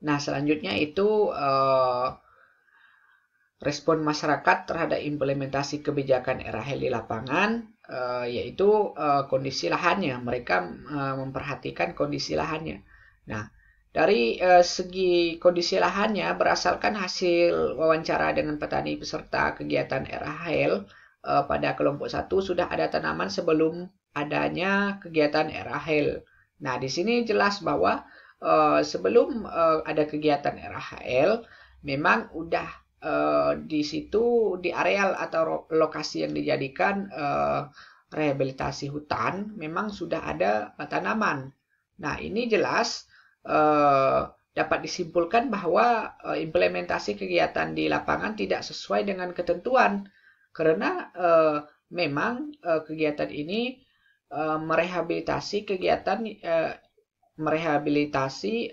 Nah, selanjutnya itu respon masyarakat terhadap implementasi kebijakan RHL di lapangan, yaitu kondisi lahannya. Mereka memperhatikan kondisi lahannya. Nah, dari segi kondisi lahannya, berdasarkan hasil wawancara dengan petani peserta kegiatan RHL pada kelompok 1 sudah ada tanaman sebelum adanya kegiatan RHL. Nah, di sini jelas bahwa sebelum ada kegiatan RHL, memang udah di situ di areal atau lokasi yang dijadikan rehabilitasi hutan memang sudah ada tanaman. Nah, ini jelas dapat disimpulkan bahwa implementasi kegiatan di lapangan tidak sesuai dengan ketentuan karena memang kegiatan ini merehabilitasi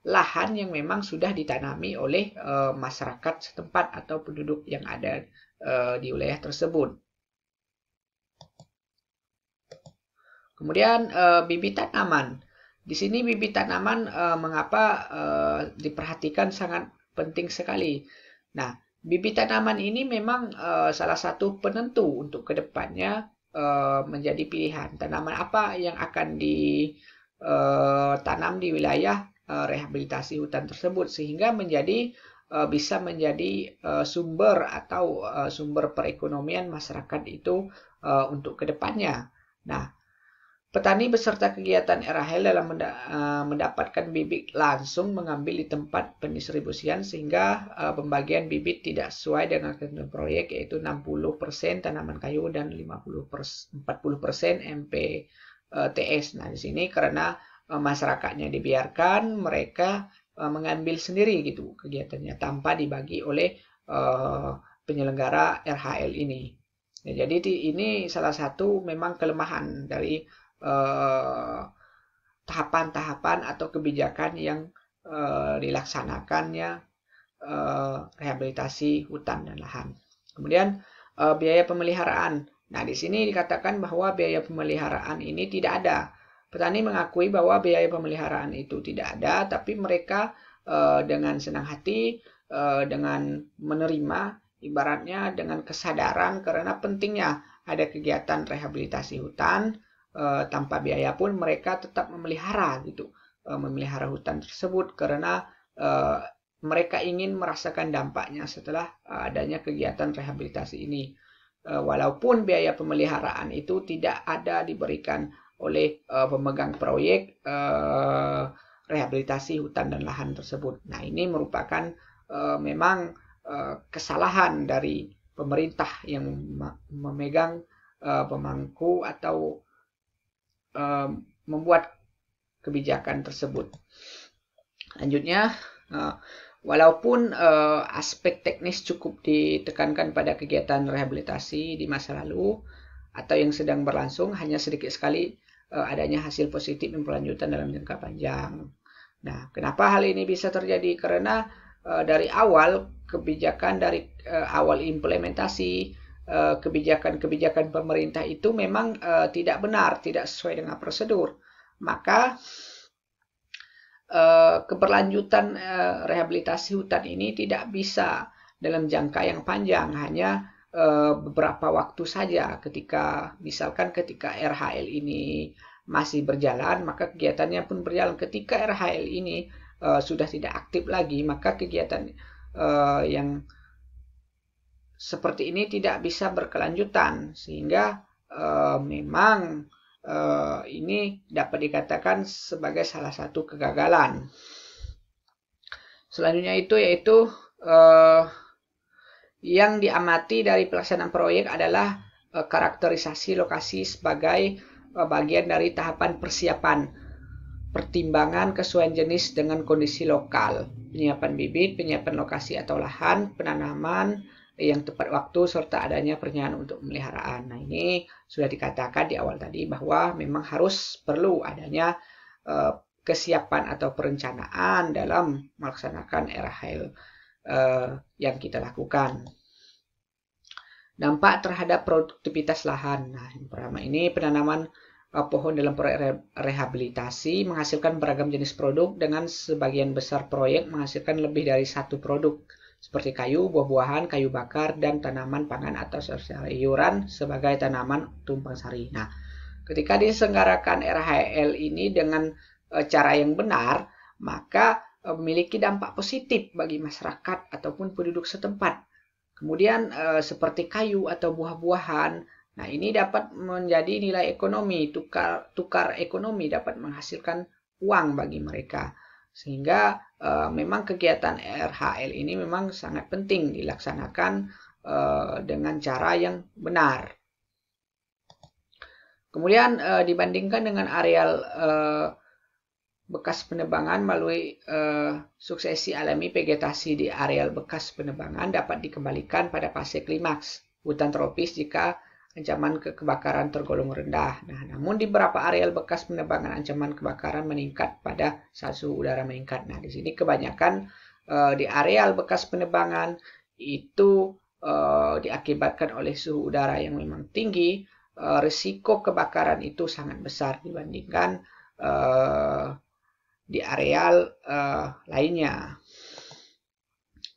lahan yang memang sudah ditanami oleh masyarakat setempat atau penduduk yang ada di wilayah tersebut. Kemudian bibit tanaman. Di sini bibit tanaman mengapa diperhatikan sangat penting sekali. Nah, bibit tanaman ini memang salah satu penentu untuk kedepannya menjadi pilihan. Tanaman apa yang akan tanam di wilayah rehabilitasi hutan tersebut sehingga bisa menjadi sumber atau sumber perekonomian masyarakat itu untuk kedepannya. Nah, petani beserta kegiatan RHL dalam mendapatkan bibit langsung mengambil di tempat pendistribusian sehingga pembagian bibit tidak sesuai dengan ketentuan proyek, yaitu 60% tanaman kayu dan 40% MPTS. Nah, di sini karena masyarakatnya dibiarkan, mereka mengambil sendiri gitu kegiatannya tanpa dibagi oleh penyelenggara RHL ini. Ya, jadi ini salah satu memang kelemahan dari tahapan-tahapan atau kebijakan yang dilaksanakannya rehabilitasi hutan dan lahan. Kemudian biaya pemeliharaan. Nah, di sini dikatakan bahwa biaya pemeliharaan ini tidak ada. Petani mengakui bahwa biaya pemeliharaan itu tidak ada, tapi mereka dengan senang hati, dengan menerima, ibaratnya dengan kesadaran karena pentingnya ada kegiatan rehabilitasi hutan, tanpa biaya pun mereka tetap memelihara gitu, memelihara hutan tersebut karena mereka ingin merasakan dampaknya setelah adanya kegiatan rehabilitasi ini. Walaupun biaya pemeliharaan itu tidak ada diberikan oleh pemegang proyek rehabilitasi hutan dan lahan tersebut. Nah, ini merupakan memang kesalahan dari pemerintah yang memegang pemangku atau membuat kebijakan tersebut. Lanjutnya, walaupun aspek teknis cukup ditekankan pada kegiatan rehabilitasi di masa lalu atau yang sedang berlangsung, hanya sedikit sekali adanya hasil positif yang berlanjutan dalam jangka panjang. Nah, kenapa hal ini bisa terjadi? Karena dari awal kebijakan dari awal implementasi kebijakan-kebijakan pemerintah itu memang tidak benar, tidak sesuai dengan prosedur. Maka keberlanjutan rehabilitasi hutan ini tidak bisa dalam jangka yang panjang, hanya beberapa waktu saja. Misalkan ketika RHL ini masih berjalan, maka kegiatannya pun berjalan. Ketika RHL ini sudah tidak aktif lagi, maka kegiatan yang seperti ini tidak bisa berkelanjutan, sehingga memang ini dapat dikatakan sebagai salah satu kegagalan. Selanjutnya itu yaitu yang diamati dari pelaksanaan proyek adalah karakterisasi lokasi sebagai bagian dari tahapan persiapan, pertimbangan kesesuaian jenis dengan kondisi lokal, penyiapan bibit, penyiapan lokasi atau lahan, penanaman yang tepat waktu, serta adanya perencanaan untuk pemeliharaan. Nah, ini sudah dikatakan di awal tadi bahwa memang perlu adanya kesiapan atau perencanaan dalam melaksanakan RHL yang kita lakukan. Dampak terhadap produktivitas lahan. Nah, yang pertama ini penanaman pohon dalam proyek rehabilitasi menghasilkan beragam jenis produk dengan sebagian besar proyek menghasilkan lebih dari satu produk seperti kayu, buah-buahan, kayu bakar, dan tanaman pangan atau sayuran sebagai tanaman tumpang sari. Nah, ketika diselenggarakan RHL ini dengan cara yang benar, maka memiliki dampak positif bagi masyarakat ataupun penduduk setempat. Kemudian seperti kayu atau buah-buahan, nah ini dapat menjadi nilai ekonomi, tukar ekonomi, dapat menghasilkan uang bagi mereka. Sehingga memang kegiatan RHL ini memang sangat penting dilaksanakan dengan cara yang benar. Kemudian dibandingkan dengan areal bekas penebangan melalui suksesi alami vegetasi di areal bekas penebangan dapat dikembalikan pada fase klimaks hutan tropis jika ancaman kebakaran tergolong rendah. Nah, namun di beberapa areal bekas penebangan ancaman kebakaran meningkat pada saat suhu udara meningkat. Nah, di sini kebanyakan di areal bekas penebangan itu diakibatkan oleh suhu udara yang memang tinggi, risiko kebakaran itu sangat besar dibandingkan di areal lainnya.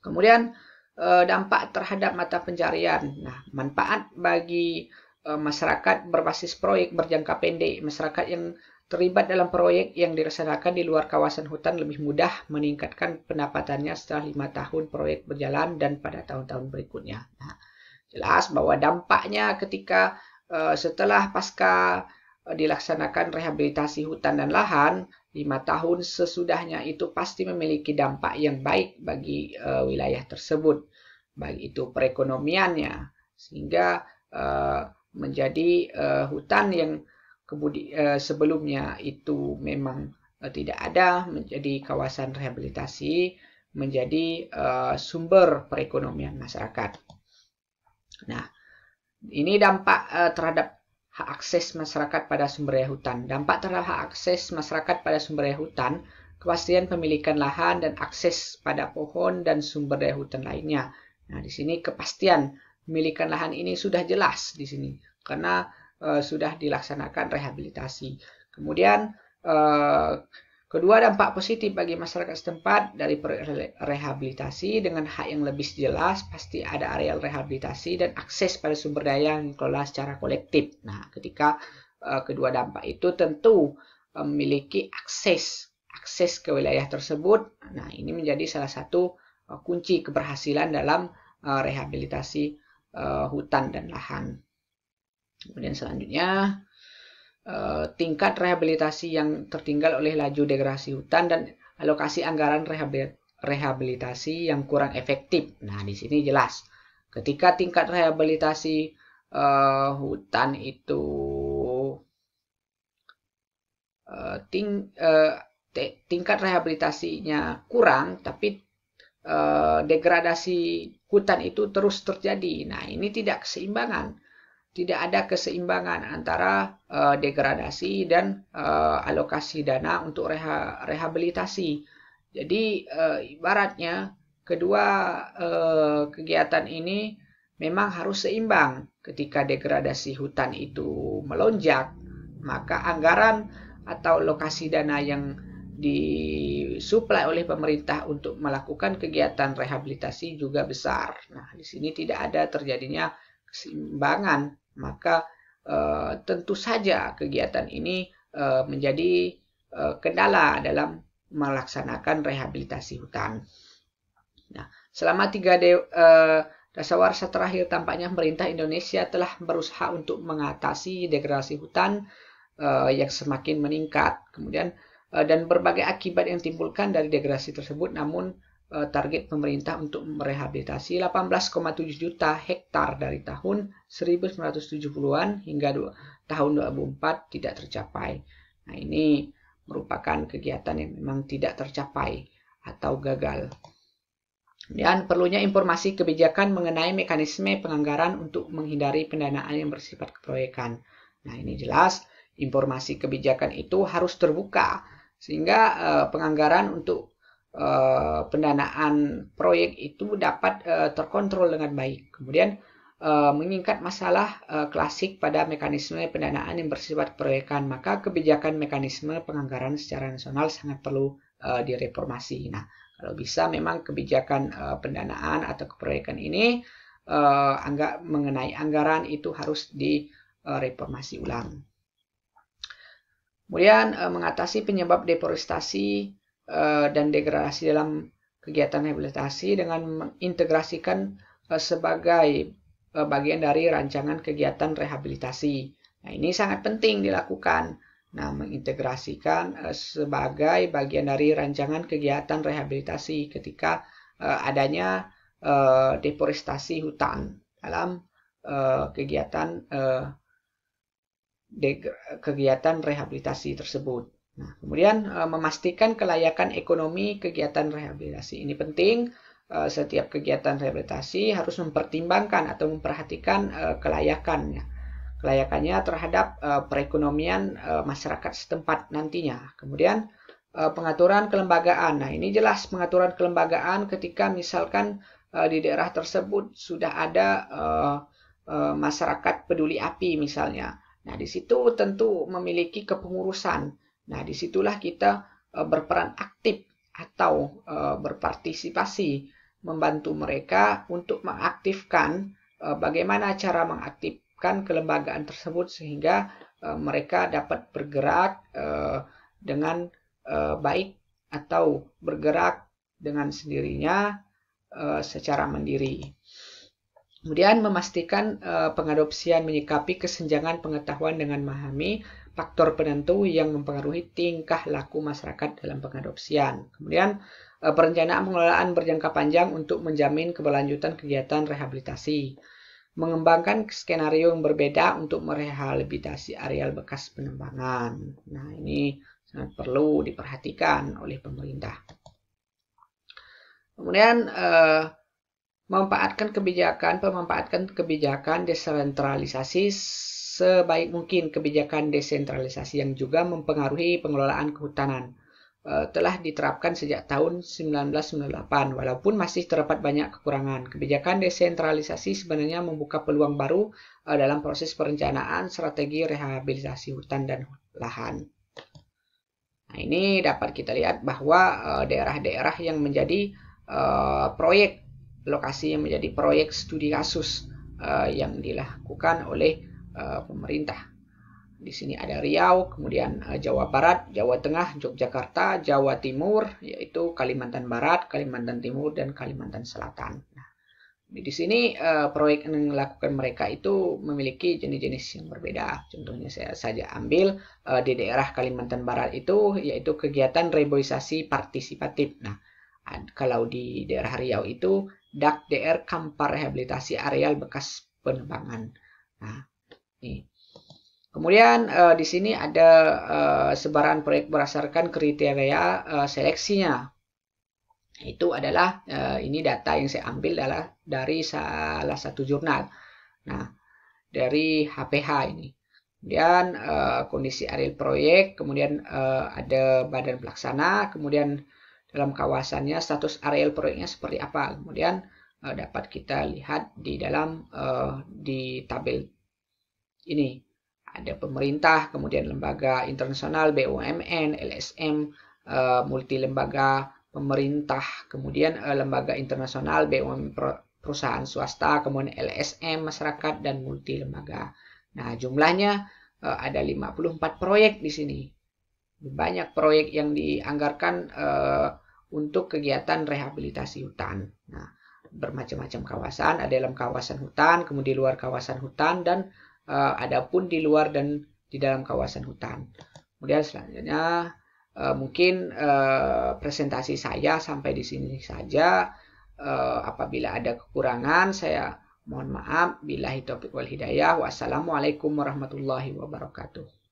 Kemudian dampak terhadap mata pencarian. Nah, manfaat bagi masyarakat berbasis proyek berjangka pendek. Masyarakat yang terlibat dalam proyek yang dilaksanakan di luar kawasan hutan lebih mudah meningkatkan pendapatannya setelah 5 tahun proyek berjalan dan pada tahun-tahun berikutnya. Nah, jelas bahwa dampaknya ketika setelah pasca dilaksanakan rehabilitasi hutan dan lahan, 5 tahun sesudahnya itu pasti memiliki dampak yang baik bagi wilayah tersebut, baik itu perekonomiannya, sehingga menjadi hutan yang sebelumnya itu memang tidak ada, menjadi kawasan rehabilitasi, menjadi sumber perekonomian masyarakat. Nah, ini dampak terhadap hak akses masyarakat pada sumber daya hutan. Dampak terhadap hak akses masyarakat pada sumber daya hutan, kepastian pemilikan lahan dan akses pada pohon dan sumber daya hutan lainnya. Nah, di sini kepastian pemilikan lahan ini sudah jelas di sini karena sudah dilaksanakan rehabilitasi. Kemudian kedua, dampak positif bagi masyarakat setempat dari rehabilitasi dengan hak yang lebih jelas, pasti ada areal rehabilitasi dan akses pada sumber daya yang dikelola secara kolektif. Nah, ketika kedua dampak itu tentu memiliki akses ke wilayah tersebut. Nah, ini menjadi salah satu kunci keberhasilan dalam rehabilitasi hutan dan lahan. Kemudian selanjutnya, tingkat rehabilitasi yang tertinggal oleh laju degradasi hutan dan alokasi anggaran rehabilitasi yang kurang efektif. Nah, di sini jelas ketika tingkat rehabilitasi hutan itu tingkat rehabilitasinya kurang, tapi degradasi hutan itu terus terjadi. Nah, ini tidak keseimbangan. Tidak ada keseimbangan antara degradasi dan alokasi dana untuk rehabilitasi. Jadi ibaratnya kedua kegiatan ini memang harus seimbang. Ketika degradasi hutan itu melonjak, maka anggaran atau alokasi dana yang disuplai oleh pemerintah untuk melakukan kegiatan rehabilitasi juga besar. Nah, di sini tidak ada terjadinya keseimbangan. Maka tentu saja kegiatan ini menjadi kendala dalam melaksanakan rehabilitasi hutan. Nah, selama 3 dasawarsa terakhir tampaknya pemerintah Indonesia telah berusaha untuk mengatasi degradasi hutan yang semakin meningkat. Kemudian dan berbagai akibat yang ditimbulkan dari degradasi tersebut, namun target pemerintah untuk merehabilitasi 18,7 juta hektar dari tahun 1970-an hingga tahun 2004 tidak tercapai. Nah, ini merupakan kegiatan yang memang tidak tercapai atau gagal. Dan perlunya informasi kebijakan mengenai mekanisme penganggaran untuk menghindari pendanaan yang bersifat keproyekan. Nah, ini jelas informasi kebijakan itu harus terbuka sehingga penganggaran untuk pendanaan proyek itu dapat terkontrol dengan baik. Kemudian mengingat masalah klasik pada mekanisme pendanaan yang bersifat proyekan, maka kebijakan mekanisme penganggaran secara nasional sangat perlu direformasi. Nah, kalau bisa memang kebijakan pendanaan atau keproyekan ini mengenai anggaran itu harus direformasi ulang. Kemudian mengatasi penyebab deforestasi dan degradasi dalam kegiatan rehabilitasi dengan mengintegrasikan sebagai bagian dari rancangan kegiatan rehabilitasi. Nah, ini sangat penting dilakukan. Nah, mengintegrasikan sebagai bagian dari rancangan kegiatan rehabilitasi ketika adanya deforestasi hutan dalam kegiatan rehabilitasi tersebut. Nah, kemudian memastikan kelayakan ekonomi kegiatan rehabilitasi. Ini penting. Setiap kegiatan rehabilitasi harus mempertimbangkan atau memperhatikan kelayakannya terhadap perekonomian masyarakat setempat nantinya. Kemudian pengaturan kelembagaan. Nah, ini jelas pengaturan kelembagaan ketika misalkan di daerah tersebut sudah ada masyarakat peduli api misalnya. Nah, di situ tentu memiliki kepengurusan. Nah, disitulah kita berperan aktif atau berpartisipasi membantu mereka untuk mengaktifkan bagaimana cara mengaktifkan kelembagaan tersebut sehingga mereka dapat bergerak dengan baik atau bergerak dengan sendirinya secara mandiri. Kemudian memastikan pengadopsian menyikapi kesenjangan pengetahuan dengan memahami faktor penentu yang mempengaruhi tingkah laku masyarakat dalam pengadopsian. Kemudian perencanaan pengelolaan berjangka panjang untuk menjamin keberlanjutan kegiatan rehabilitasi. Mengembangkan skenario yang berbeda untuk merehabilitasi areal bekas penambangan. Nah, ini sangat perlu diperhatikan oleh pemerintah. Kemudian pemanfaatkan kebijakan desentralisasi sebaik mungkin. Kebijakan desentralisasi yang juga mempengaruhi pengelolaan kehutanan telah diterapkan sejak tahun 1998, walaupun masih terdapat banyak kekurangan. Kebijakan desentralisasi sebenarnya membuka peluang baru dalam proses perencanaan strategi rehabilitasi hutan dan lahan. Nah, ini dapat kita lihat bahwa daerah-daerah yang menjadi proyek lokasi yang menjadi proyek studi kasus yang dilakukan oleh pemerintah. Di sini ada Riau, kemudian Jawa Barat, Jawa Tengah, Yogyakarta, Jawa Timur, yaitu Kalimantan Barat, Kalimantan Timur, dan Kalimantan Selatan. Nah, di sini proyek yang dilakukan mereka itu memiliki jenis-jenis yang berbeda. Contohnya saya saja ambil di daerah Kalimantan Barat itu, yaitu kegiatan reboisasi partisipatif. Nah, kalau di daerah Riau itu DAK-DR Kampar Rehabilitasi Areal Bekas Penebangan. Nah, ini. Kemudian di sini ada sebaran proyek berdasarkan kriteria seleksinya. Itu adalah ini data yang saya ambil dari salah satu jurnal. Nah, dari HPH ini. Kemudian kondisi areal proyek, kemudian ada badan pelaksana, kemudian dalam kawasannya status areal proyeknya seperti apa. Kemudian dapat kita lihat di dalam di tabel ini. Ada pemerintah, kemudian lembaga internasional, BUMN, LSM, multi lembaga pemerintah, kemudian lembaga internasional, BUMN perusahaan swasta, kemudian LSM masyarakat, dan multi lembaga. Nah, jumlahnya ada 54 proyek di sini. Banyak proyek yang dianggarkan untuk kegiatan rehabilitasi hutan. Nah, bermacam-macam kawasan, ada dalam kawasan hutan, kemudian di luar kawasan hutan, dan ada pun di luar dan di dalam kawasan hutan. Kemudian selanjutnya mungkin presentasi saya sampai di sini saja. Apabila ada kekurangan saya mohon maaf. Billahi taufiq wal hidayah. Wassalamualaikum warahmatullahi wabarakatuh.